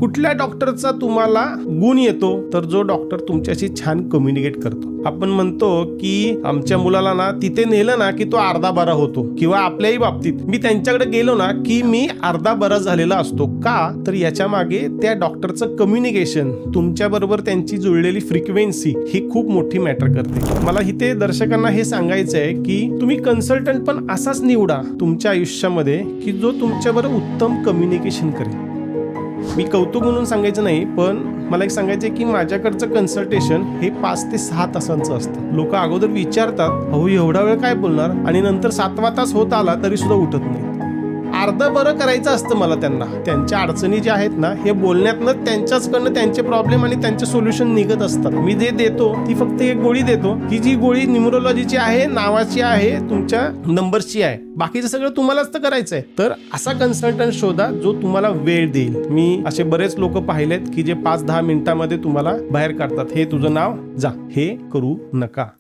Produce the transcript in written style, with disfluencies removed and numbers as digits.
कुठल्या डॉक्टरचा तुम्हाला गुण येतो? तर जो डॉक्टर तुमच्याशी छान कम्युनिकेट करतो. आपण म्हणतो की आमच्या मुलाला ना तिथे नेलं ना की तो अर्धा बरा होतो, किंवा आपल्याही बाबतीत मी त्यांच्याकडे गेलो ना की मी अर्धा बरा झालेला असतो. का? तर याच्या मागे त्या डॉक्टरचं कम्युनिकेशन, तुमच्या बरोबर त्यांची जुळलेली फ्रिक्वेन्सी ही खूप मोठी मॅटर करते. मला इथे दर्शकांना हे सांगायचं आहे की तुम्ही कन्सल्टंट पण असाच निवडा तुमच्या आयुष्यामध्ये की जो तुमच्याबरोबर उत्तम कम्युनिकेशन करेल. मी कौतुक म्हणून सांगायचं नाही, पण मला एक सांगायचं आहे की माझ्याकडचं कन्सल्टेशन हे 5 ते 6 तासांचं असतं. लोक अगोदर विचारतात, अहो एवढा वेळ काय बोलणार, आणि नंतर 7वा तास होत आला तरी सुद्धा उठत नाही. अर्ध बरं करायचं असतं मला त्यांना. त्यांच्या अडचणी ज्या आहेत ना, हे बोलण्यातनं त्यांच्याचकडनं त्यांचे प्रॉब्लेम आणि त्यांचे सोल्युशन निघत असतात. मी जे देतो ती फक्त एक गोळी देतो, की जी गोळी न्यूमरोलॉजीची आहे, नावाची आहे, तुमच्या नंबरची आहे. बाकीचं सगळं तुम्हालाच तर करायचं आहे. तर असा कन्सल्टंट शोधा जो तुम्हाला वेळ देईल. मी असे बरेच लोक पाहिलेत की जे 5-10 मिनिटांमध्ये तुम्हाला बाहेर काढतात. हे तुझं नाव, जा, हे करू नका.